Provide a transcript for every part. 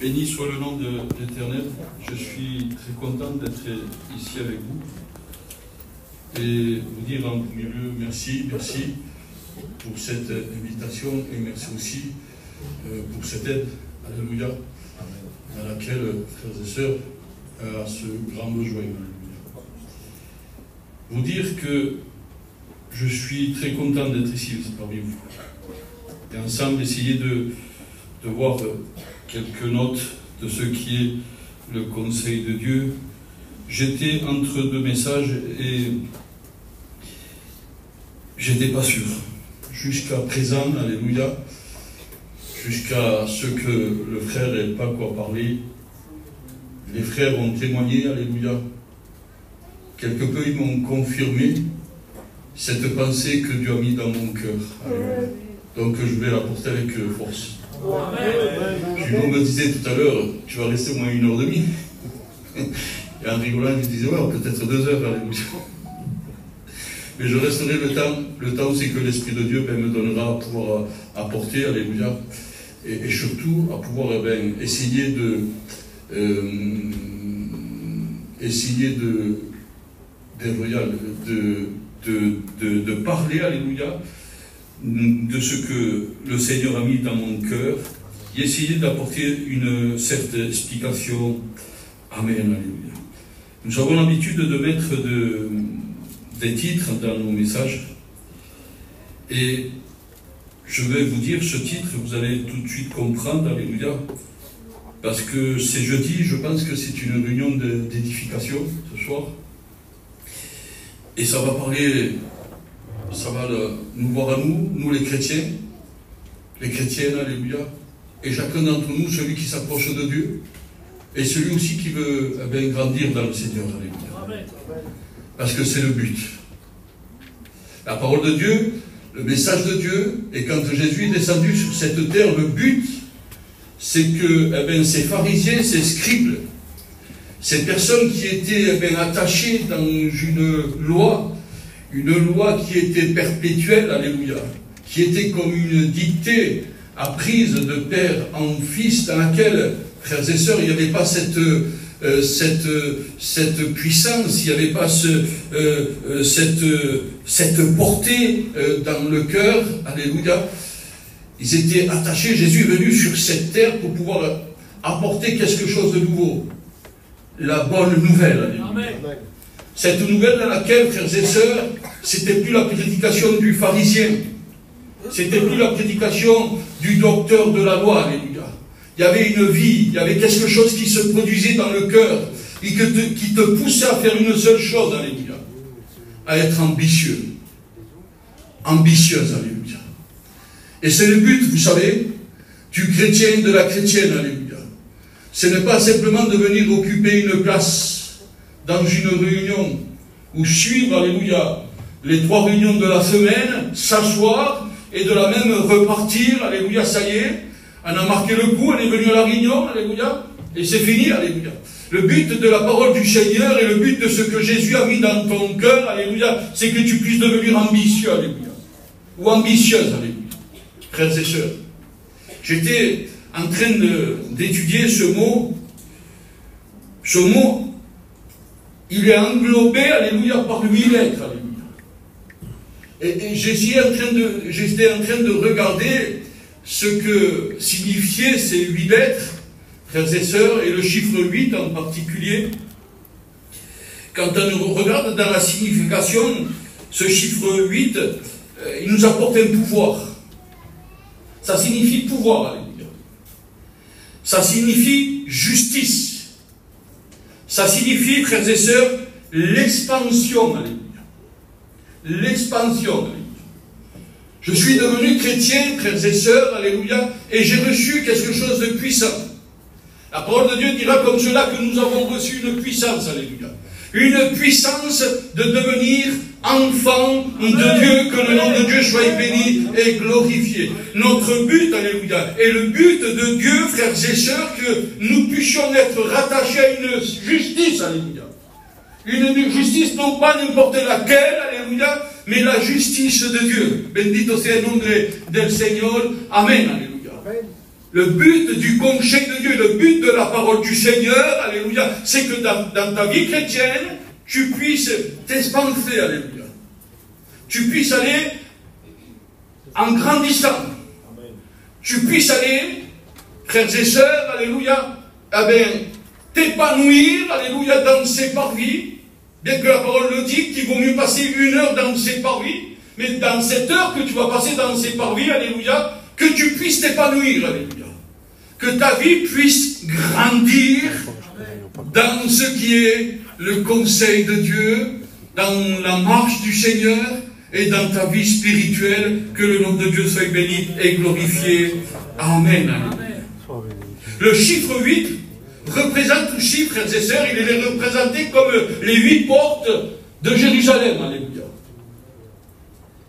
Béni soit le nom de l'Éternel. Je suis très content d'être ici avec vous et vous dire en premier lieu merci pour cette invitation et merci aussi pour cette aide, alléluia, à laquelle, frères et sœurs, à ce grand besoin. Vous dire que je suis très content d'être ici parmi vous et ensemble essayer de voir quelques notes de ce qui est le conseil de Dieu. J'étais entre deux messages et j'étais pas sûr. Jusqu'à présent, alléluia, jusqu'à ce que le frère n'ait pas quoi parler, les frères ont témoigné, alléluia. Quelque peu, ils m'ont confirmé cette pensée que Dieu a mis dans mon cœur. Alléluia. Donc je vais la porter avec force. Jules me disait tout à l'heure, tu vas rester au moins 1h30. Et en rigolant, je disais, ouais, peut-être 2 heures, alléluia. Mais je resterai le temps c'est que l'Esprit de Dieu me donnera à pouvoir apporter, alléluia, et surtout à pouvoir essayer de parler, alléluia, de ce que le Seigneur a mis dans mon cœur, et essayer d'apporter une certaine explication. Amen, alléluia. Nous avons l'habitude de mettre des titres dans nos messages, et je vais vous dire ce titre, vous allez tout de suite comprendre, alléluia, parce que c'est jeudi, je pense que c'est une réunion d'édification ce soir, et ça va parler, ça va nous voir à nous les chrétiens, les chrétiennes, alléluia, et chacun d'entre nous, celui qui s'approche de Dieu, et celui aussi qui veut grandir dans le Seigneur, alléluia. Parce que c'est le but. La parole de Dieu, le message de Dieu, et quand Jésus est descendu sur cette terre, le but, c'est que ces pharisiens, ces scribes, ces personnes qui étaient attachées dans une loi qui était perpétuelle, alléluia, qui était comme une dictée apprise de père en fils, dans laquelle, frères et sœurs, il n'y avait pas cette puissance, il n'y avait pas cette portée dans le cœur, alléluia. Ils étaient attachés, Jésus est venu sur cette terre pour pouvoir apporter quelque chose de nouveau. La bonne nouvelle, alléluia. Amen. Cette nouvelle dans laquelle, frères et sœurs, c'était plus la prédication du pharisien, c'était plus la prédication du docteur de la loi, alléluia. Il y avait une vie, il y avait quelque chose qui se produisait dans le cœur et qui te poussait à faire une seule chose, alléluia, à être ambitieux, ambitieuse, alléluia. Et c'est le but, vous savez, du chrétien, de la chrétienne, alléluia. Ce n'est pas simplement de venir occuper une place dans une réunion ou suivre, alléluia, les 3 réunions de la semaine, s'asseoir et de la même repartir, alléluia, ça y est, on a marqué le coup, on est venu à la réunion, alléluia, et c'est fini, alléluia. Le but de la parole du Seigneur et le but de ce que Jésus a mis dans ton cœur, alléluia, c'est que tu puisses devenir ambitieux, alléluia, ou ambitieuse, alléluia. Frères et sœurs, j'étais en train d'étudier ce mot. Ce mot, il est englobé, alléluia, par 8 lettres, alléluia. Et j'étais en train de regarder ce que signifiaient ces 8 lettres, frères et sœurs, et le chiffre 8 en particulier. Quand on regarde dans la signification, ce chiffre 8, il nous apporte un pouvoir. Ça signifie pouvoir, alléluia. Ça signifie justice. Ça signifie, frères et sœurs, l'expansion, alléluia. L'expansion, alléluia. Je suis devenu chrétien, frères et sœurs, alléluia, et j'ai reçu quelque chose de puissant. La parole de Dieu dira comme cela que nous avons reçu une puissance, alléluia. Une puissance de devenir enfant de Dieu, que le nom de Dieu soit béni et glorifié. Notre but, alléluia, et le but de Dieu, frères et sœurs, que nous puissions être rattachés à une justice, alléluia. Une justice non pas n'importe laquelle, alléluia, mais la justice de Dieu. Bendito sea el nombre del Señor. Amen, alléluia. Le but du conseil de Dieu, le but de la parole du Seigneur, alléluia, c'est que dans ta vie chrétienne, tu puisses t'expanser, alléluia. Tu puisses aller en grandissant. Tu puisses aller, frères et sœurs, alléluia, t'épanouir, alléluia, dans ces parvis. Bien que la parole le dit, qu'il vaut mieux passer 1 heure dans ces parvis, mais dans cette heure que tu vas passer dans ces parvis, alléluia, que tu puisses t'épanouir, alléluia. Que ta vie puisse grandir dans ce qui est le conseil de Dieu, dans la marche du Seigneur et dans ta vie spirituelle. Que le nom de Dieu soit béni et glorifié. Amen. Le chiffre 8 représente aussi, frères et sœurs, il est représenté comme les 8 portes de Jérusalem. Alléluia.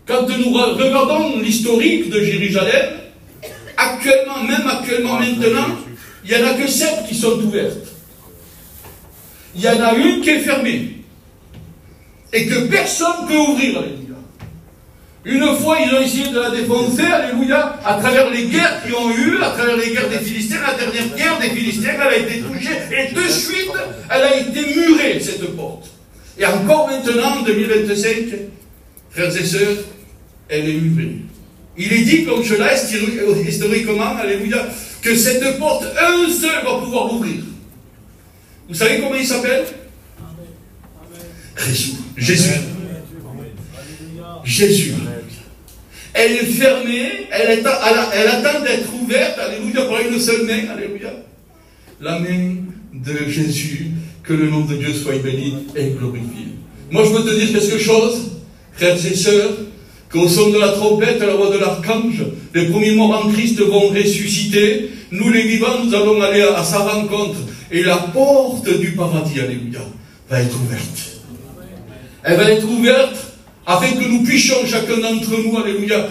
Quand nous regardons l'historique de Jérusalem, actuellement maintenant, il n'y en a que 7 qui sont ouvertes. Il y en a une qui est fermée. Et que personne ne peut ouvrir, alléluia. Une fois, ils ont essayé de la défoncer, alléluia, à travers les guerres qu'ils ont eues, à travers les guerres des Philistins. La dernière guerre des Philistins, elle a été touchée, et de suite, elle a été murée, cette porte. Et encore maintenant, en 2025, frères et sœurs, elle est murée. Il est dit comme cela, historiquement, alléluia, que cette porte, un seul va pouvoir l'ouvrir. Vous savez comment il s'appelle? Jésus. Jésus. Elle est fermée, elle attend d'être ouverte, alléluia, par une seule main, alléluia. La main de Jésus, que le nom de Dieu soit béni et glorifié. Moi, je peux te dire quelque chose, frères et sœurs, qu'au son de la trompette, à la voix de l'archange, les premiers morts en Christ vont ressusciter. Nous, les vivants, nous allons aller à sa rencontre. Et la porte du paradis, alléluia, va être ouverte. Elle va être ouverte afin que nous puissions, chacun d'entre nous, alléluia,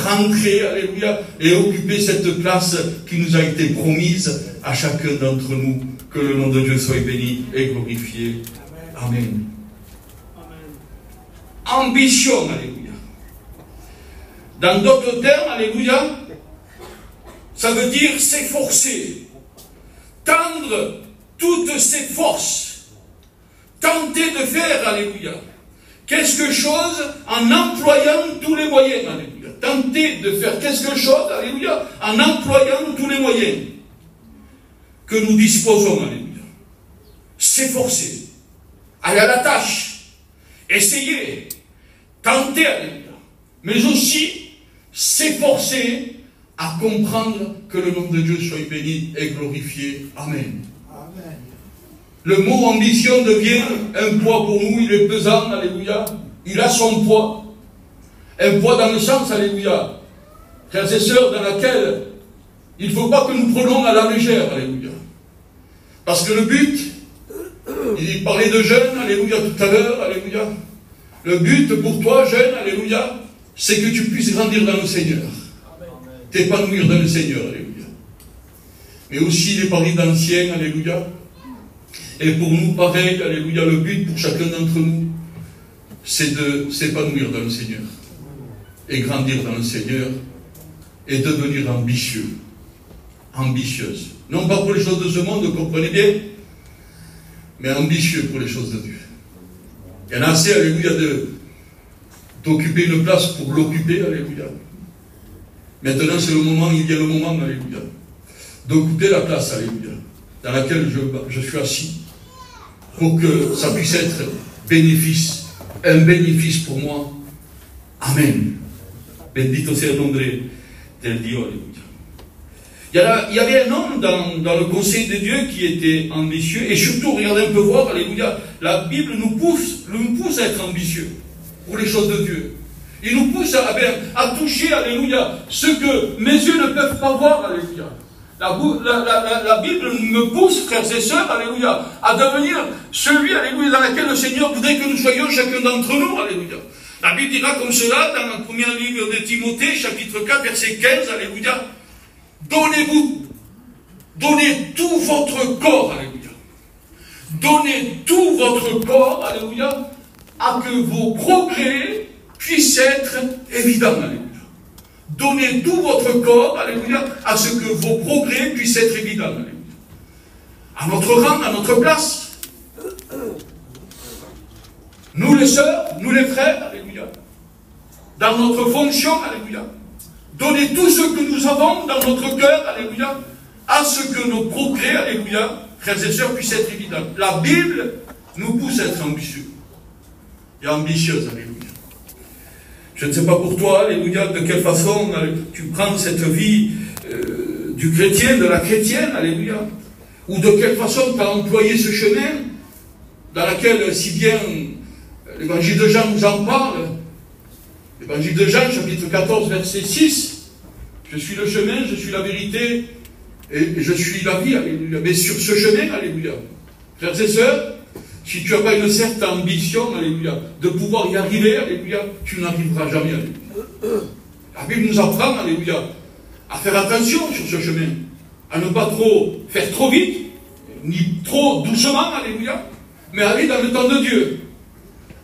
rentrer, alléluia, et occuper cette place qui nous a été promise à chacun d'entre nous. Que le nom de Dieu soit béni et glorifié. Amen. Ambition, alléluia. Dans d'autres termes, alléluia, ça veut dire s'efforcer, tendre toutes ses forces, tenter de faire, alléluia, quelque chose en employant tous les moyens, alléluia. Tenter de faire quelque chose, alléluia, en employant tous les moyens que nous disposons, alléluia. S'efforcer, aller à la tâche, essayer, tenter, alléluia, mais aussi s'efforcer à comprendre que le nom de Dieu soit béni et glorifié. Amen. Amen. Le mot ambition devient un poids pour nous, il est pesant, alléluia. Il a son poids. Un poids dans le sens, alléluia, frères et sœurs, dans laquelle il ne faut pas que nous prenions à la légère, alléluia. Parce que le but, il parlait de jeûne, alléluia, tout à l'heure, alléluia. Le but pour toi, jeune, alléluia, c'est que tu puisses grandir dans le Seigneur. T'épanouir dans le Seigneur, alléluia. Mais aussi, il est parlé d'anciens, alléluia. Et pour nous, pareil, alléluia, le but pour chacun d'entre nous, c'est de s'épanouir dans le Seigneur. Et grandir dans le Seigneur. Et devenir ambitieux. Ambitieuse. Non pas pour les choses de ce monde, vous comprenez bien, mais ambitieux pour les choses de Dieu. Il y en a assez, alléluia, d'occuper une place pour l'occuper, alléluia. Maintenant, c'est le moment, il y a le moment, alléluia, d'occuper la place, alléluia, dans laquelle je suis assis, pour que ça puisse être bénéfice, un bénéfice pour moi. Amen. Bendito sea el nombre del Dios, alléluia. Il y avait un homme dans le conseil de Dieu qui était ambitieux, et surtout, regardez un peu voir, alléluia, la Bible nous pousse à être ambitieux pour les choses de Dieu. Il nous pousse à toucher, alléluia, ce que mes yeux ne peuvent pas voir, alléluia. La Bible me pousse, frères et sœurs, alléluia, à devenir celui, alléluia, dans lequel le Seigneur voudrait que nous soyons chacun d'entre nous, alléluia. La Bible dira comme cela, dans le premier livre de Timothée, chapitre 4, verset 15, alléluia. Donnez tout votre corps, alléluia. Donnez tout votre corps, alléluia, à que vos progrès puissent être évidents, alléluia. Donnez tout votre corps, alléluia, à ce que vos progrès puissent être évidents, alléluia. À notre rang, à notre place. Nous les sœurs, nous les frères, alléluia. Dans notre fonction, alléluia. Donnez tout ce que nous avons dans notre cœur, alléluia, à ce que nos progrès, alléluia, frères et sœurs, puissent être évidents. La Bible nous pousse à être ambitieux et ambitieuse, alléluia. Je ne sais pas pour toi, alléluia, de quelle façon tu prends cette vie du chrétien, de la chrétienne, alléluia, ou de quelle façon tu as employé ce chemin dans lequel, si bien l'évangile de Jean nous en parle, l'évangile de Jean, chapitre 14, verset 6, je suis le chemin, je suis la vérité, et je suis la vie, alléluia. Mais sur ce chemin, alléluia, frères et sœurs, si tu n'as pas une certaine ambition, alléluia, de pouvoir y arriver, alléluia, tu n'arriveras jamais, alléluia. La Bible nous apprend, alléluia, à faire attention sur ce chemin, à ne pas trop faire trop vite, ni trop doucement, alléluia, mais aller dans le temps de Dieu.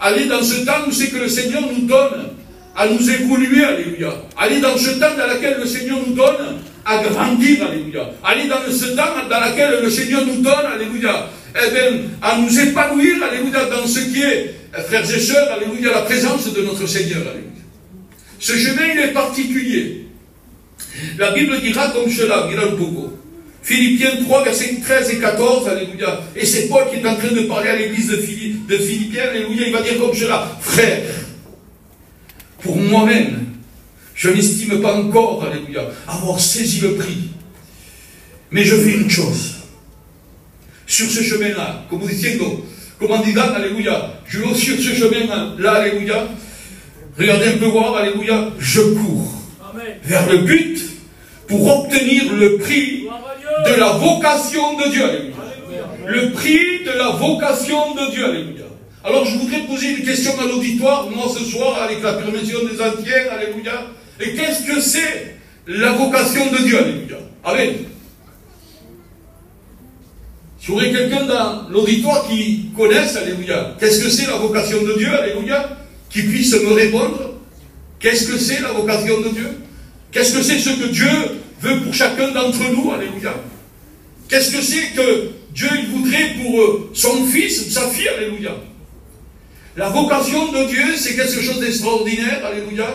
Aller dans ce temps où c'est que le Seigneur nous donne à nous évoluer, alléluia. Aller dans ce temps dans lequel le Seigneur nous donne à grandir, alléluia. Aller dans ce temps dans lequel le Seigneur nous donne, alléluia, eh bien, à nous épanouir, alléluia, dans ce qui est, frères et sœurs, alléluia, la présence de notre Seigneur, alléluia. Ce chemin, il est particulier. La Bible dira comme cela, dira le beaucoup. Philippiens 3, versets 13 et 14, alléluia. Et c'est Paul qui est en train de parler à l'église de Philippiens, alléluia. Il va dire comme cela, frère, pour moi-même, je n'estime pas encore, alléluia, avoir saisi le prix. Mais je fais une chose. Sur ce chemin-là, comme on dit, alléluia, je vais sur ce chemin-là, alléluia. Regardez un peu voir, alléluia, je cours vers le but pour obtenir le prix de la vocation de Dieu, alléluia. Le prix de la vocation de Dieu, alléluia. Alors je voudrais poser une question à l'auditoire, moi ce soir, avec la permission des entières, alléluia. Et qu'est-ce que c'est la vocation de Dieu, alléluia? Amen. Si vous aurez quelqu'un dans l'auditoire qui connaisse, alléluia, qu'est-ce que c'est la vocation de Dieu, alléluia, qui puisse me répondre, qu'est-ce que c'est la vocation de Dieu? Qu'est-ce que c'est ce que Dieu veut pour chacun d'entre nous, alléluia? Qu'est-ce que c'est que Dieu il voudrait pour son fils, sa fille, alléluia? La vocation de Dieu, c'est quelque chose d'extraordinaire, alléluia.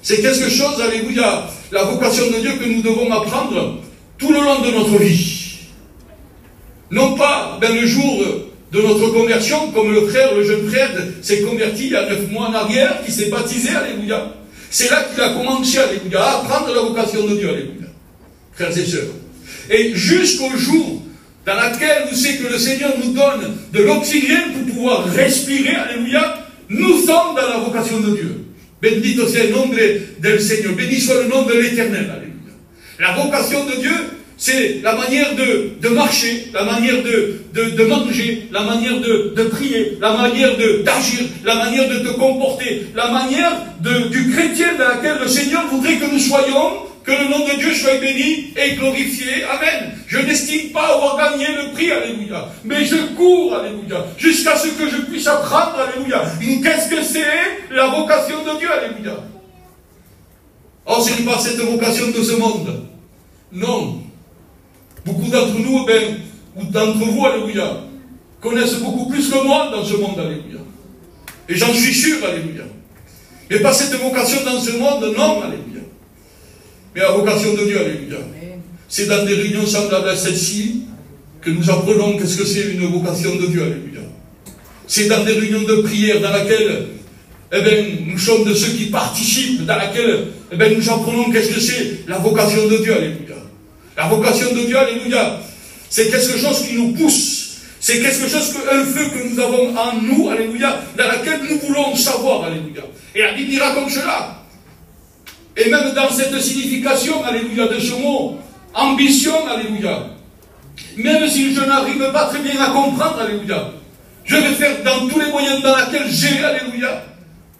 C'est quelque chose, alléluia, la vocation de Dieu que nous devons apprendre tout le long de notre vie. Non pas le jour de notre conversion, comme le jeune frère s'est converti il y a 9 mois en arrière, qui s'est baptisé, alléluia. C'est là qu'il a commencé, alléluia, à apprendre la vocation de Dieu, alléluia. Frères et sœurs. Et jusqu'au jour dans lequel nous savons que le Seigneur nous donne de l'oxygène pour pouvoir respirer, alléluia, nous sommes dans la vocation de Dieu. Bendito sea el nombre del Seigneur. Béni soit le nom de l'Éternel. Alléluia. La vocation de Dieu, c'est la manière de marcher, la manière de manger, la manière de prier, la manière d'agir, la manière de te comporter, la manière du chrétien dans laquelle le Seigneur voudrait que nous soyons, que le nom de Dieu soit béni et glorifié. Amen. Je n'estime pas avoir gagné le prix, alléluia. Mais je cours, alléluia, jusqu'à ce que je puisse apprendre, alléluia. Qu'est-ce que c'est la vocation de Dieu, alléluia? Oh, ce n'est pas cette vocation de ce monde. Non. Beaucoup d'entre nous, ou d'entre vous, alléluia, connaissent beaucoup plus que moi dans ce monde, alléluia. Et j'en suis sûr, alléluia. Mais pas cette vocation dans ce monde, non, alléluia. Mais la vocation de Dieu, alléluia. C'est dans des réunions semblables à celle-ci que nous apprenons qu'est-ce que c'est une vocation de Dieu, alléluia. C'est dans des réunions de prière dans laquelle nous sommes de ceux qui participent, dans laquelle nous apprenons qu'est-ce que c'est la vocation de Dieu, alléluia. La vocation de Dieu, alléluia, c'est quelque chose qui nous pousse. C'est quelque chose, un feu que nous avons en nous, alléluia, dans laquelle nous voulons savoir, alléluia. Et la Bible dira comme cela. Et même dans cette signification, alléluia, de ce mot, ambition, alléluia, même si je n'arrive pas très bien à comprendre, alléluia, je vais faire dans tous les moyens dans lesquels j'ai, alléluia,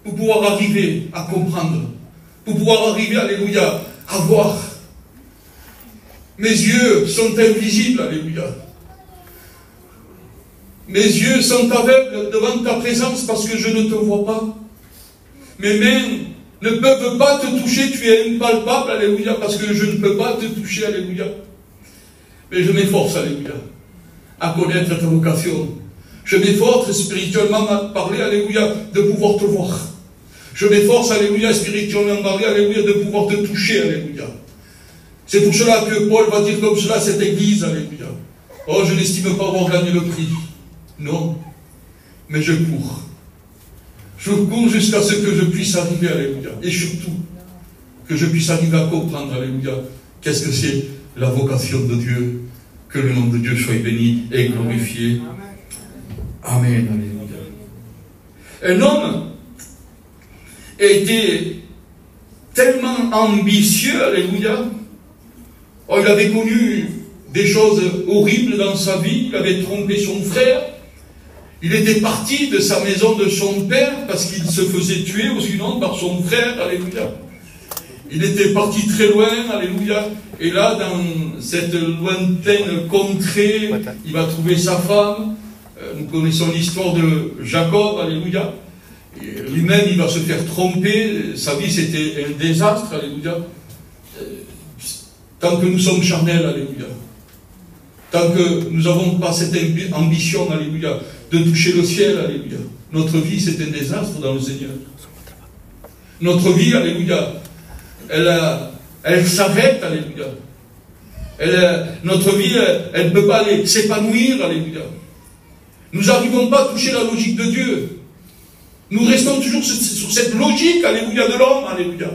pour pouvoir arriver à comprendre, pour pouvoir arriver, alléluia, à voir. Mes yeux sont invisibles, alléluia. Mes yeux sont aveugles devant ta présence parce que je ne te vois pas. Mes mains ne peuvent pas te toucher, tu es impalpable, alléluia, parce que je ne peux pas te toucher, alléluia. Mais je m'efforce, alléluia, à connaître ta vocation. Je m'efforce spirituellement à parler, alléluia, de pouvoir te voir. Je m'efforce, alléluia, spirituellement à parler, alléluia, de pouvoir te toucher, alléluia. C'est pour cela que Paul va dire comme cela à cette église, alléluia. Oh, je n'estime pas avoir gagné le prix. Non, mais je cours. Je cours jusqu'à ce que je puisse arriver, alléluia. Et surtout, que je puisse arriver à comprendre, alléluia, qu'est-ce que c'est la vocation de Dieu. Que le nom de Dieu soit béni et glorifié. Amen, alléluia. Un homme était tellement ambitieux, alléluia. Oh, il avait connu des choses horribles dans sa vie, il avait trompé son frère, il était parti de sa maison de son père parce qu'il se faisait tuer ou sinon par son frère, alléluia. Il était parti très loin, alléluia, et là, dans cette lointaine contrée, il va trouver sa femme. Nous connaissons l'histoire de Jacob, alléluia. Lui-même, il va se faire tromper, sa vie c'était un désastre, alléluia. Tant que nous sommes charnels, alléluia. Tant que nous n'avons pas cette ambition, alléluia, de toucher le ciel, alléluia. Notre vie, c'est un désastre dans le Seigneur. Notre vie, alléluia, elle s'arrête, alléluia. Notre vie, elle ne peut pas aller s'épanouir, alléluia. Nous n'arrivons pas à toucher la logique de Dieu. Nous restons toujours sur cette logique, alléluia, de l'homme, alléluia.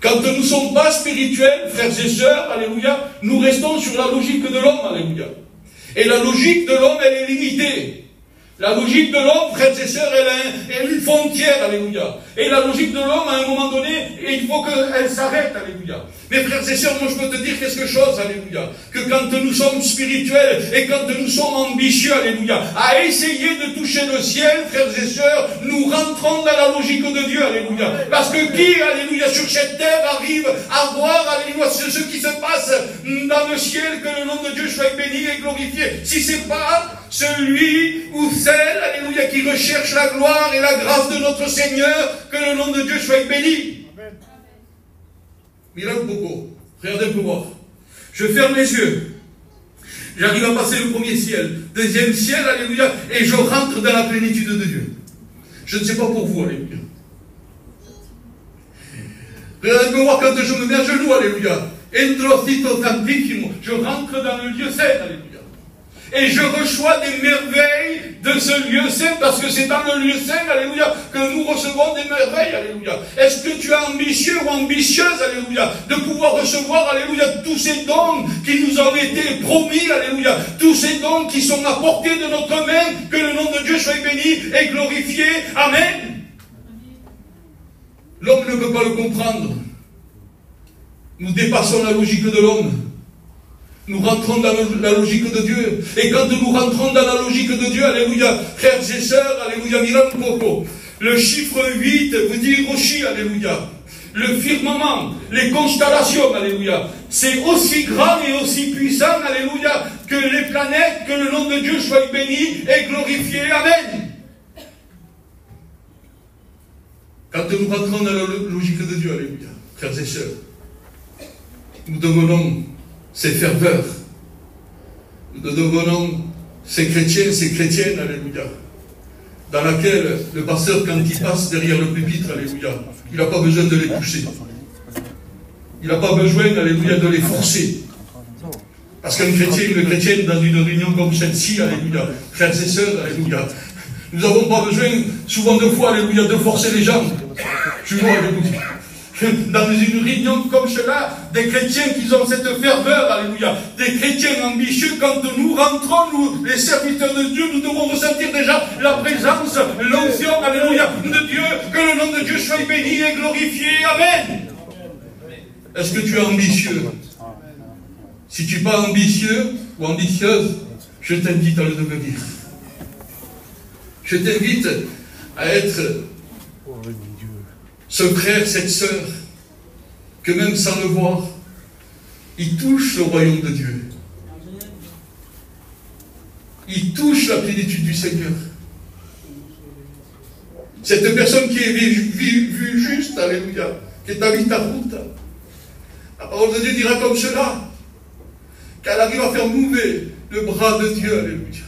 Quand nous ne sommes pas spirituels, frères et sœurs, alléluia, nous restons sur la logique de l'homme, alléluia. Et la logique de l'homme, elle est limitée. La logique de l'homme, frères et sœurs, elle a une frontière, alléluia. Et la logique de l'homme, à un moment donné, il faut qu'elle s'arrête, alléluia. Mais frères et sœurs, moi je peux te dire quelque chose, alléluia. Que quand nous sommes spirituels et quand nous sommes ambitieux, alléluia, à essayer de toucher le ciel, frères et sœurs, nous rentrons dans la logique de Dieu, alléluia. Parce que qui, alléluia, sur cette terre arrive à voir, alléluia, ce qui se passe dans le ciel, que le nom de Dieu soit béni et glorifié. Si c'est pas celui ou celle, alléluia, qui recherche la gloire et la grâce de notre Seigneur, que le nom de Dieu soit béni. Amen. Milan Poco, regardez un peu voir. Je ferme les yeux. J'arrive à passer le premier ciel, deuxième ciel, alléluia, et je rentre dans la plénitude de Dieu. Je ne sais pas pour vous, alléluia. Regardez un peu voir quand je me mets à genoux, alléluia. Entrocito Santísimo, je rentre dans le lieu saint, alléluia. Et je reçois des merveilles de ce lieu saint, parce que c'est dans le lieu saint, alléluia, que nous recevons des merveilles, alléluia. Est-ce que tu es ambitieux ou ambitieuse, alléluia, de pouvoir recevoir, alléluia, tous ces dons qui nous ont été promis, alléluia, tous ces dons qui sont à portée de notre main, que le nom de Dieu soit béni et glorifié, amen. L'homme ne peut pas le comprendre. Nous dépassons la logique de l'homme. Nous rentrons dans la logique de Dieu. Et quand nous rentrons dans la logique de Dieu, alléluia, frères et sœurs, alléluia, Milan Poco, le chiffre 8 vous dit Roshi, alléluia. Le firmament, les constellations, alléluia, c'est aussi grand et aussi puissant, alléluia, que les planètes, que le nom de Dieu soit béni et glorifié, amen. Quand nous rentrons dans la logique de Dieu, alléluia, frères et sœurs, nous devenons ces ferveurs, nous devenons ces chrétiens, ces chrétiennes, alléluia, dans laquelle le pasteur, quand il passe derrière le pupitre, alléluia, il n'a pas besoin de les pousser. Il n'a pas besoin, alléluia, de les forcer. Parce qu'un chrétien, une chrétienne, dans une réunion comme celle-ci, alléluia, frères et sœurs, alléluia, nous n'avons pas besoin, souvent de fois, alléluia, de forcer les gens. Tu vois, alléluia. Dans une réunion comme cela, des chrétiens qui ont cette ferveur, alléluia, des chrétiens ambitieux, quand nous rentrons, nous, les serviteurs de Dieu, nous devons ressentir déjà la présence, l'onction, alléluia, de Dieu, que le nom de Dieu soit béni et glorifié, amen. Est-ce que tu es ambitieux? Si tu n'es pas ambitieux ou ambitieuse, je t'invite à le devenir. Je t'invite à être ce frère, cette sœur, que même sans le voir, il touche le royaume de Dieu. Il touche la plénitude du Seigneur. Cette personne qui est vue juste, alléluia, qui est à vita ruta. La parole de Dieu dira comme cela, qu'elle arrive à faire mouver le bras de Dieu, alléluia.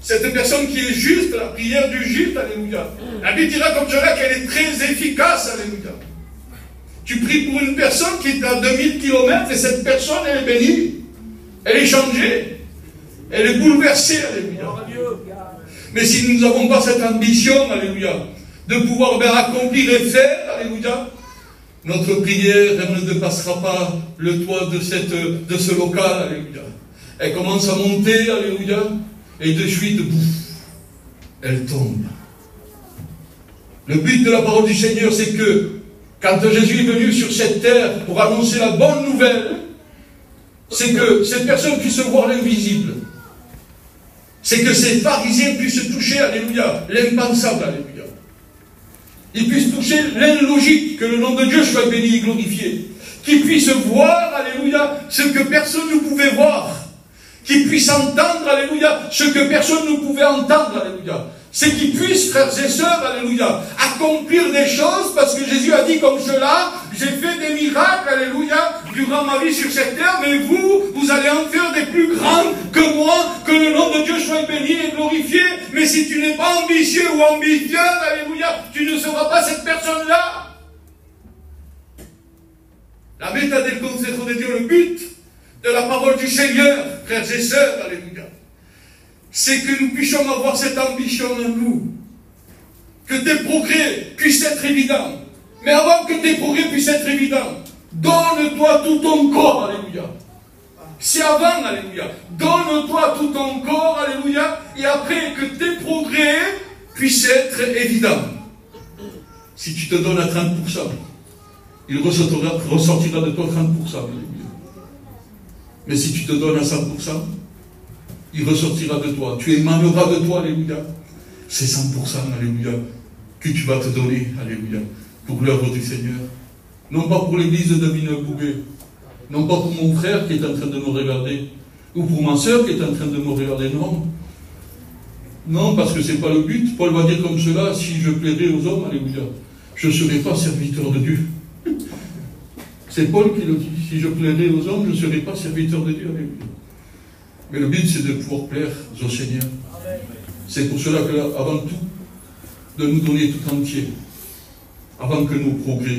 Cette personne qui est juste, la prière du juste, alléluia. La Bible dira comme cela qu'elle est très efficace, alléluia. Tu pries pour une personne qui est à 2000 km et cette personne, elle est bénie. Elle est changée. Elle est bouleversée, alléluia. Mais si nous n'avons pas cette ambition, alléluia, de pouvoir bien accomplir et faire, alléluia, notre prière, elle ne dépassera pas le toit de ce local, alléluia. Elle commence à monter, alléluia, et de suite, elle tombe. Le but de la parole du Seigneur, c'est que quand Jésus est venu sur cette terre pour annoncer la bonne nouvelle, c'est que cette personne puisse voir l'invisible. C'est que ces pharisiens puissent toucher, alléluia, l'impensable, alléluia. Ils puissent toucher l'illogique, que le nom de Dieu soit béni et glorifié. Qu'ils puissent voir, alléluia, ce que personne ne pouvait voir. Qu'ils puissent entendre, alléluia, ce que personne ne pouvait entendre, alléluia. C'est qu'ils puissent, frères et sœurs, alléluia, accomplir des choses, parce que Jésus a dit comme cela, j'ai fait des miracles, alléluia, durant ma vie sur cette terre, mais vous allez en faire des plus grands que moi, que le nom de Dieu soit béni et glorifié. Mais si tu n'es pas ambitieux ou ambitieuse, alléluia, tu ne seras pas cette personne-là. La méta del consejo de Dieu, le but de la parole du Seigneur, frères et sœurs, alléluia, c'est que nous puissions avoir cette ambition en nous, que tes progrès puissent être évidents. Mais avant que tes progrès puissent être évidents, donne-toi tout ton corps, alléluia. C'est avant, alléluia. Donne-toi tout ton corps, alléluia, et après que tes progrès puissent être évidents. Si tu te donnes à 30%, il ressortira de toi 30%, alléluia. Mais si tu te donnes à 100%, il ressortira de toi. Tu émaneras de toi, alléluia. C'est 100%, alléluia, que tu vas te donner, alléluia, pour l'œuvre du Seigneur. Non pas pour l'église de Vineux-Bouguet, non pas pour mon frère qui est en train de me regarder, ou pour ma soeur qui est en train de me regarder, non. Non, parce que ce n'est pas le but. Paul va dire comme cela, si je plairais aux hommes, alléluia, je ne serai pas serviteur de Dieu. C'est Paul qui le dit. Si je plairais aux hommes, je ne serai pas serviteur de Dieu, alléluia. Mais le but, c'est de pouvoir plaire au Seigneur. C'est pour cela que, avant tout, de nous donner tout entier, avant que nos progrès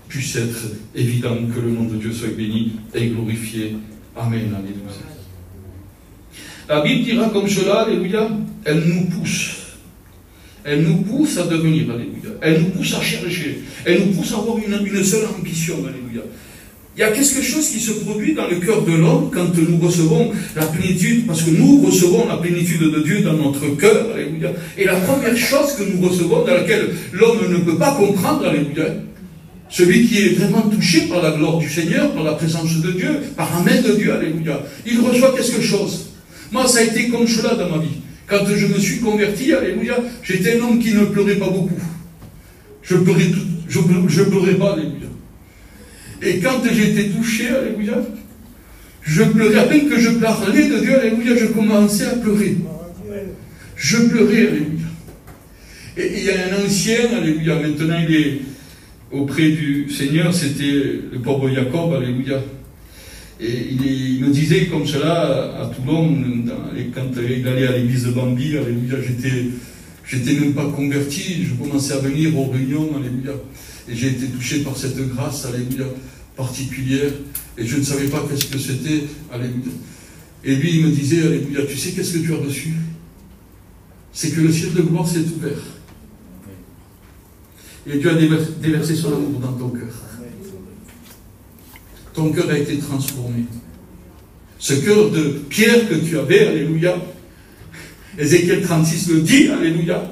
puissent être évidents, que le nom de Dieu soit béni et glorifié. Amen. Alléluia. La Bible dira comme cela, alléluia, elle nous pousse. Elle nous pousse à devenir, alléluia. Elle nous pousse à chercher. Elle nous pousse à avoir une seule ambition, alléluia. Il y a quelque chose qui se produit dans le cœur de l'homme quand nous recevons la plénitude, parce que nous recevons la plénitude de Dieu dans notre cœur, alléluia. Et la première chose que nous recevons, dans laquelle l'homme ne peut pas comprendre, alléluia, celui qui est vraiment touché par la gloire du Seigneur, par la présence de Dieu, par la main de Dieu, alléluia, il reçoit quelque chose. Moi, ça a été comme cela dans ma vie. Quand je me suis converti, alléluia, j'étais un homme qui ne pleurait pas beaucoup. Je pleurais pas, alléluia. Et quand j'ai été touché, alléluia, je pleurais. À peine que je parlais de Dieu, alléluia, je commençais à pleurer. Je pleurais, alléluia. Et il y a un ancien, alléluia, maintenant il est auprès du Seigneur, c'était le pauvre Jacob, alléluia. Et il me disait comme cela à Toulon, quand il allait à l'église de Bambi, alléluia, j'étais même pas converti, je commençais à venir aux réunions, alléluia. Et j'ai été touché par cette grâce, alléluia, particulière, et je ne savais pas qu'est-ce que c'était, alléluia. Et lui, il me disait, alléluia, tu sais qu'est-ce que tu as reçu? C'est que le ciel de gloire s'est ouvert. Et Dieu a déversé son amour dans ton cœur. Ton cœur a été transformé. Ce cœur de pierre que tu avais, alléluia, Ézéchiel 36 le dit, alléluia,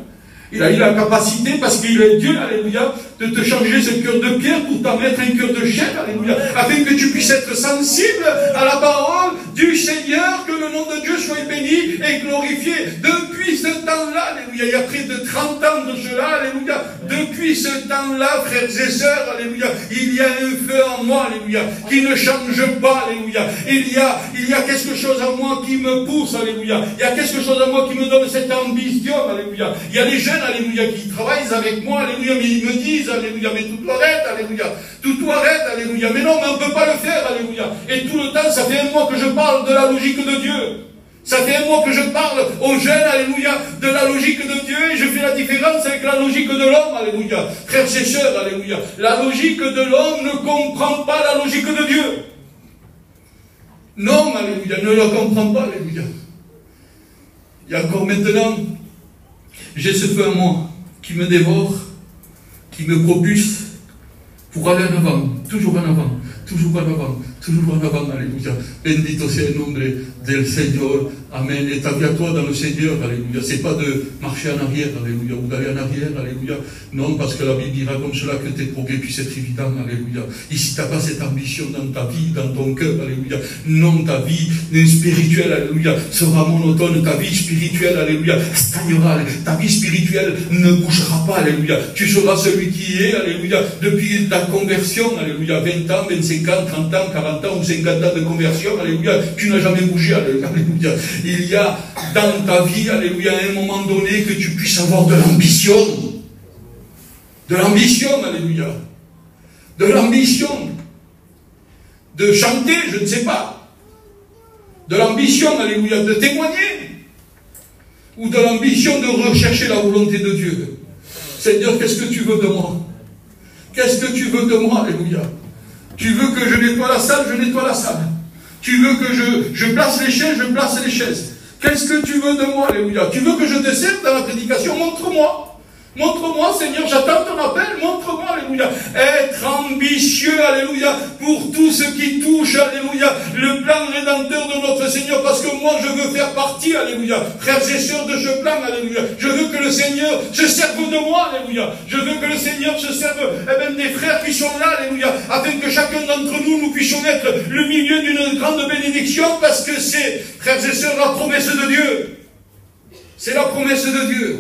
il a eu la capacité, parce qu'il est Dieu, alléluia, de te changer ce cœur de pierre pour t'en mettre un cœur de chair, alléluia, afin que tu puisses être sensible à la parole du Seigneur, que le nom de Dieu soit béni et glorifié. Depuis depuis ce temps-là, alléluia, il y a près de 30 ans de cela, alléluia, depuis ce temps-là, frères et sœurs, alléluia, il y a un feu en moi, alléluia, qui ne change pas, alléluia. Il y a quelque chose en moi qui me pousse, alléluia. Il y a quelque chose en moi qui me donne cette ambition, alléluia. Il y a des jeunes, alléluia, qui travaillent avec moi, alléluia, mais ils me disent, alléluia, mais tout arrête, alléluia. Tout arrête, alléluia. Mais non, mais on ne peut pas le faire, alléluia. Et tout le temps, ça fait un mois que je parle de la logique de Dieu. Ça fait un mois que je parle aux jeunes, alléluia, de la logique de Dieu, et je fais la différence avec la logique de l'homme, alléluia. Frères et sœurs, alléluia. La logique de l'homme ne comprend pas la logique de Dieu. Non, alléluia, ne la comprend pas, alléluia. Et encore maintenant, j'ai ce feu en moi qui me dévore, qui me propulse pour aller en avant, toujours en avant, toujours en avant, toujours en avant, alléluia. Bendito sea el nombre del Seigneur, amen. Et ta vie à toi dans le Seigneur, alléluia. C'est pas de marcher en arrière, alléluia, ou d'aller en arrière, alléluia. Non, parce que la Bible dira comme cela que tes progrès puissent être évidents, alléluia. Et si tu n'as pas cette ambition dans ta vie, dans ton cœur, alléluia, non, ta vie spirituelle, alléluia, sera monotone, ta vie spirituelle, alléluia, stagnera, ta vie spirituelle ne bougera pas, alléluia. Tu seras celui qui est, alléluia, depuis ta conversion, alléluia, 20 ans, 25 ans, 30 ans, 40 ans ou 50 ans de conversion, alléluia, tu n'as jamais bougé, alléluia. Il y a dans ta vie, alléluia, à un moment donné que tu puisses avoir de l'ambition. De l'ambition, alléluia. De l'ambition. De chanter, je ne sais pas. De l'ambition, alléluia, de témoigner. Ou de l'ambition de rechercher la volonté de Dieu. Seigneur, qu'est-ce que tu veux de moi? Qu'est-ce que tu veux de moi, alléluia? Tu veux que je nettoie la salle, je nettoie la salle. Tu veux que je place les chaises, je place les chaises. Qu'est-ce que tu veux de moi, alléluia? Tu veux que je te serve dans la prédication? Montre-moi. Montre-moi, Seigneur, j'attends ton appel, montre-moi, alléluia. Être ambitieux, alléluia, pour tout ce qui touche, alléluia, le plan rédempteur de notre Seigneur, parce que moi, je veux faire partie, alléluia, frères et sœurs de ce plan, alléluia. Je veux que le Seigneur se serve de moi, alléluia. Je veux que le Seigneur se serve, des frères qui sont là, alléluia, afin que chacun d'entre nous, nous puissions être le milieu d'une grande bénédiction, parce que c'est, frères et sœurs, la promesse de Dieu. C'est la promesse de Dieu.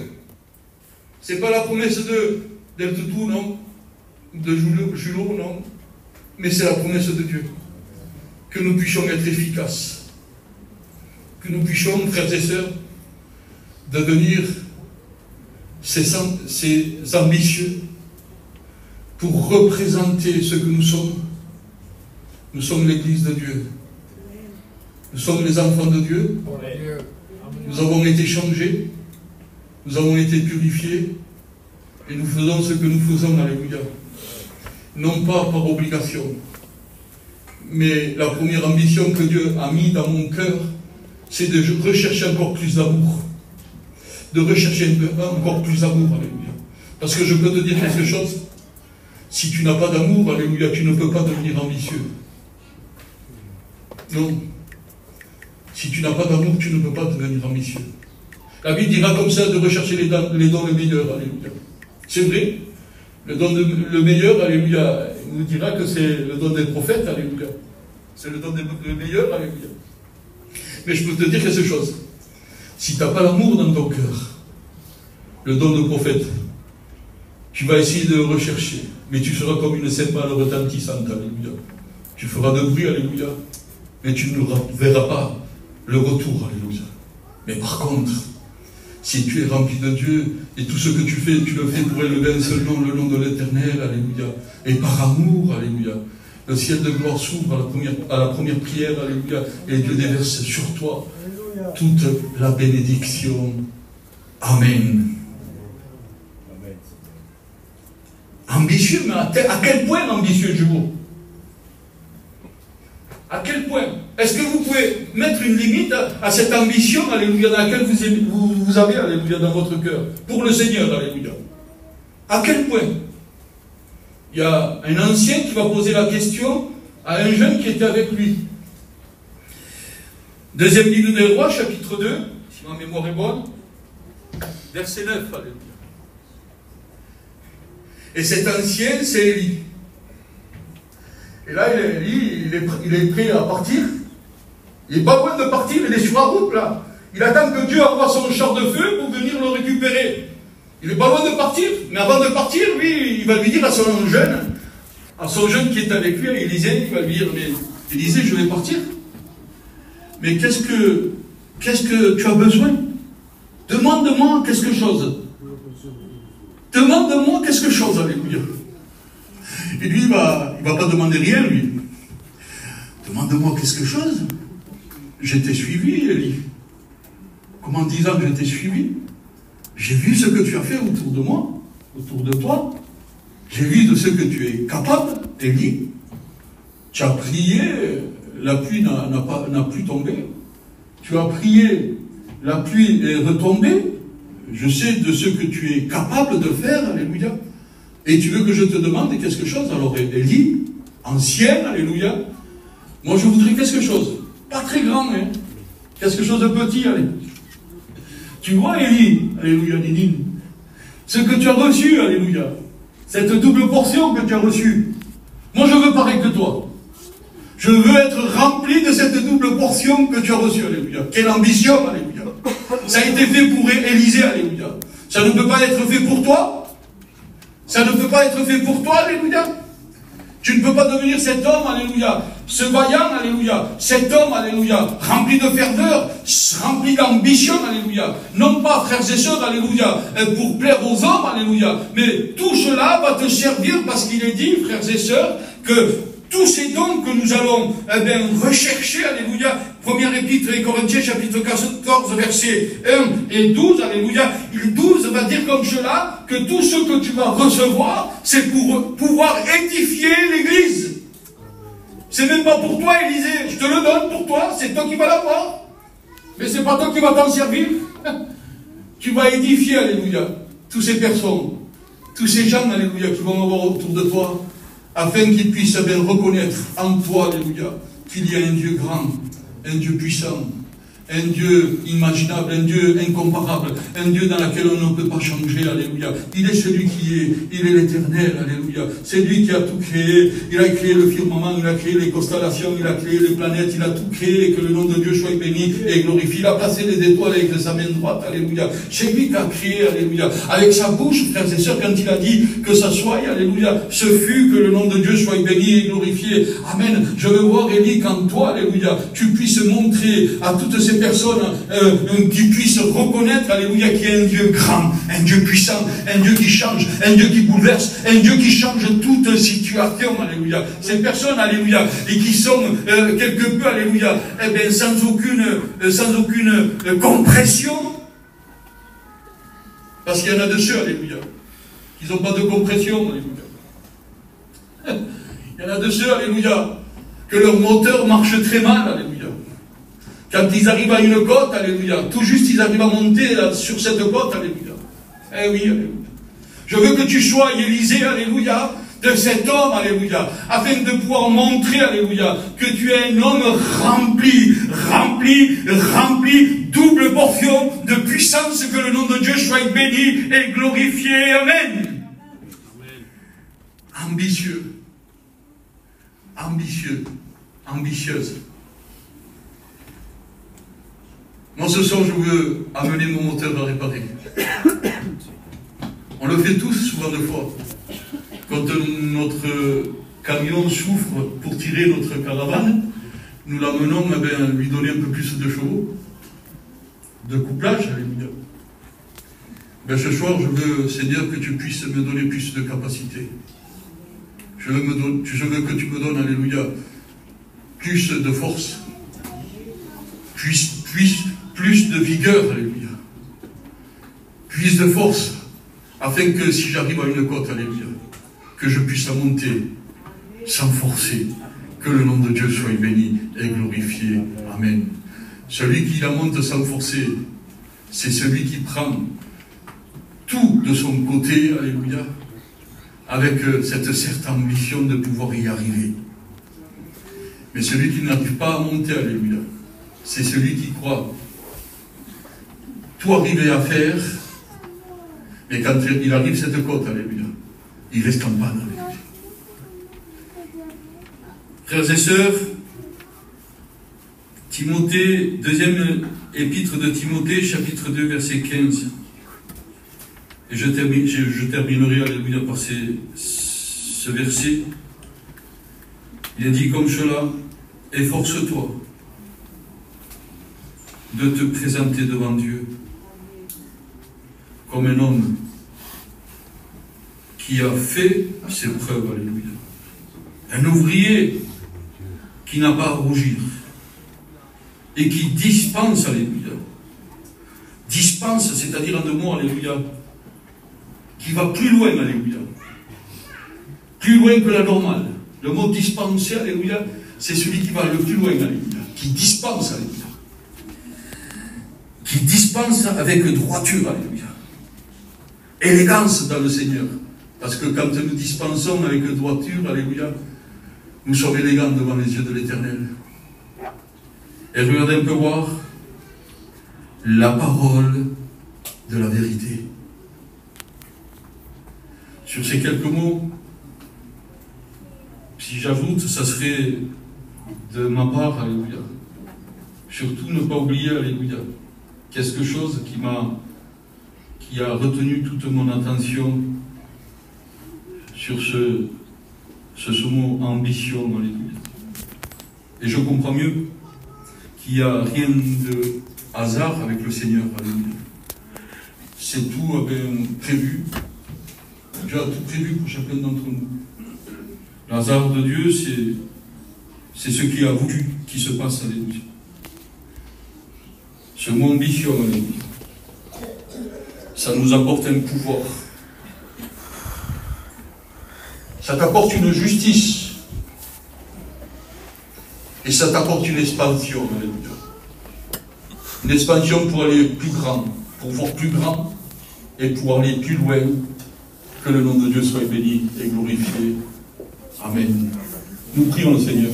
C'est pas la promesse d'El Toutou, non? De Julot, non? Mais c'est la promesse de Dieu. Que nous puissions être efficaces. Que nous puissions, frères et sœurs, devenir ces ambitieux pour représenter ce que nous sommes. Nous sommes l'Église de Dieu. Nous sommes les enfants de Dieu. Nous avons été changés. Nous avons été purifiés et nous faisons ce que nous faisons, alléluia. Non pas par obligation, mais la première ambition que Dieu a mis dans mon cœur, c'est de rechercher encore plus d'amour. De rechercher encore plus d'amour, alléluia. Parce que je peux te dire quelque chose, si tu n'as pas d'amour, alléluia, tu ne peux pas devenir ambitieux. Non. Si tu n'as pas d'amour, tu ne peux pas devenir ambitieux. La Bible dira comme ça de rechercher les dons les meilleurs, alléluia. C'est vrai. Le meilleur, alléluia, il nous dira que c'est le don des prophètes, alléluia. C'est le don le meilleur, alléluia. Mais je peux te dire quelque chose. Si tu n'as pas l'amour dans ton cœur, le don de prophète, tu vas essayer de le rechercher, mais tu seras comme une cymbale retentissante, alléluia. Tu feras de bruit, alléluia, mais tu ne verras pas le retour, alléluia. Mais par contre, si tu es rempli de Dieu, et tout ce que tu fais, tu le fais pour élever un seul nom, le nom de l'Éternel, alléluia. Et par amour, alléluia. Le ciel de gloire s'ouvre à la première prière, alléluia. Et Dieu déverse sur toi toute la bénédiction. Amen. Ambitieux, mais à quel point ambitieux, je vous? À quel point? Est-ce que vous pouvez mettre une limite à cette ambition, alléluia, dans laquelle vous avez, alléluia, dans votre cœur, pour le Seigneur, alléluia? À quel point? Il y a un ancien qui va poser la question à un jeune qui était avec lui. Deuxième livre des Rois, chapitre 2, si ma mémoire est bonne, verset 9, alléluia. Et cet ancien, c'est Élie. Et là, il est prêt à partir. Il n'est pas loin de partir, il est sur la route, là. Il attend que Dieu envoie son char de feu pour venir le récupérer. Il n'est pas loin de partir, mais avant de partir, lui, il va lui dire à son jeune qui est avec lui, à Élisée, il va lui dire, mais Élisée, je vais partir. Mais qu'est-ce que tu as besoin? Demande-moi quelque chose. Demande-moi quelque chose, alléluia. Et lui, il va pas demander rien, lui. Demande-moi quelque chose. Je t'ai suivi, Élie. Comment en disant que je t'ai suivi? J'ai vu ce que tu as fait autour de moi, autour de toi. J'ai vu de ce que tu es capable, Élie. Tu as prié, la pluie n'a plus tombé. Tu as prié, la pluie est retombée. Je sais de ce que tu es capable de faire, alléluia. Et tu veux que je te demande quelque chose? Alors Élie, ancienne, alléluia. Moi je voudrais quelque chose. Pas très grand, hein. Quelque chose de petit, allez. Tu vois, Élie, alléluia, Nénine, ce que tu as reçu, alléluia, cette double portion que tu as reçue. Moi je veux pareil que toi. Je veux être rempli de cette double portion que tu as reçue, alléluia. Quelle ambition, alléluia. Ça a été fait pour Élisée, alléluia. Ça ne peut pas être fait pour toi. Ça ne peut pas être fait pour toi, alléluia. Tu ne peux pas devenir cet homme, alléluia, ce vaillant, alléluia, cet homme, alléluia, rempli de ferveur, rempli d'ambition, alléluia. Non pas, frères et sœurs, alléluia, pour plaire aux hommes, alléluia, mais tout cela va te servir parce qu'il est dit, frères et sœurs, que tous ces dons que nous allons rechercher, alléluia, première épître des Corinthiens, chapitre 14, versets 1 et 12, alléluia, 12 va dire comme cela, que tout ce que tu vas recevoir, c'est pour pouvoir édifier l'Église. C'est même pas pour toi, Élisée, je te le donne pour toi, c'est toi qui vas l'avoir. Mais c'est pas toi qui vas t'en servir. Tu vas édifier, alléluia, toutes ces personnes, tous ces gens, alléluia, qui vont avoir autour de toi, afin qu'ils puissent bien reconnaître en toi, alléluia, qu'il y a un Dieu grand, un Dieu puissant, un Dieu imaginable, un Dieu incomparable, un Dieu dans lequel on ne peut pas changer, alléluia. Il est celui qui est, il est l'éternel, alléluia. C'est lui qui a tout créé, il a créé le firmament, il a créé les constellations, il a créé les planètes, il a tout créé, et que le nom de Dieu soit béni et glorifié. Il a placé les étoiles avec sa main droite, alléluia. C'est lui qui a créé, alléluia. Avec sa bouche, frères et sœurs, quand il a dit que ça soit, alléluia, ce fut que le nom de Dieu soit béni et glorifié. Amen. Je veux voir, Élie, qu'en toi, alléluia, tu puisses montrer à toutes ces personnes qui puissent reconnaître, alléluia, qu'il y a un Dieu grand, un Dieu puissant, un Dieu qui change, un Dieu qui bouleverse, un Dieu qui change toute situation, alléluia. Ces personnes, alléluia, et qui sont quelque peu, alléluia, eh bien, sans aucune compression, parce qu'il y en a de ceux, alléluia, qui n'ont pas de compression, alléluia. Il y en a de ceux, alléluia, que leur moteur marche très mal, alléluia. Quand ils arrivent à une côte, alléluia, tout juste ils arrivent à monter là, sur cette côte, alléluia. Eh oui, alléluia. Je veux que tu sois, Élisée, alléluia, de cet homme, alléluia, afin de pouvoir montrer, alléluia, que tu es un homme rempli, double portion de puissance, que le nom de Dieu soit béni et glorifié. Amen. Ambitieux, ambitieuse. Moi, ce soir, je veux amener mon moteur à réparer. On le fait tous, souvent de fois. Quand notre camion souffre pour tirer notre caravane, nous l'amenons à lui donner un peu plus de chevaux, de couplage, alléluia. Ce soir, je veux, Seigneur, que tu puisses me donner plus de capacité. Je veux que tu me donnes, alléluia, plus de force, plus de vigueur, alléluia, plus de force, afin que si j'arrive à une côte, alléluia, que je puisse la monter sans forcer, que le nom de Dieu soit béni et glorifié. Amen. Celui qui la monte sans forcer, c'est celui qui prend tout de son côté, alléluia, avec cette certaine ambition de pouvoir y arriver. Mais celui qui n'arrive pas à monter, alléluia, c'est celui qui croit tout arriver à faire, mais quand il arrive cette côte, alléluia, il reste en panne, alléluia. Frères et sœurs, Timothée, deuxième épître de Timothée, chapitre 2, verset 15. Et je terminerai, alléluia, par ce verset. Il a dit comme cela, efforce-toi de te présenter devant Dieu comme un homme qui a fait ses preuves, alléluia. Un ouvrier qui n'a pas à rougir et qui dispense, alléluia. Dispense, c'est-à-dire en deux mots, alléluia, qui va plus loin, alléluia. Plus loin que la normale. Le mot dispenser, alléluia, c'est celui qui va le plus loin, alléluia. Qui dispense, alléluia. Qui dispense avec droiture, alléluia. Élégance dans le Seigneur. Parce que quand nous dispensons avec droiture, alléluia, nous sommes élégants devant les yeux de l'Éternel. Et regardez un peu voir la parole de la vérité. Sur ces quelques mots, si j'ajoute, ça serait de ma part, alléluia. Surtout ne pas oublier, alléluia, quelque chose qui a retenu toute mon attention sur ce mot ambition, alléluia. Et je comprends mieux qu'il n'y a rien de hasard avec le Seigneur, alléluia. C'est tout prévu. Dieu a tout prévu pour chacun d'entre nous. Le hasard de Dieu, c'est ce qu'il a voulu qu'il se passe, alléluia. Ce mot ambition, alléluia, ça nous apporte un pouvoir. Ça t'apporte une justice. Et ça t'apporte une expansion, alléluia. Une expansion pour aller plus grand, pour voir plus grand, et pour aller plus loin. Que le nom de Dieu soit béni et glorifié. Amen. Nous prions le Seigneur.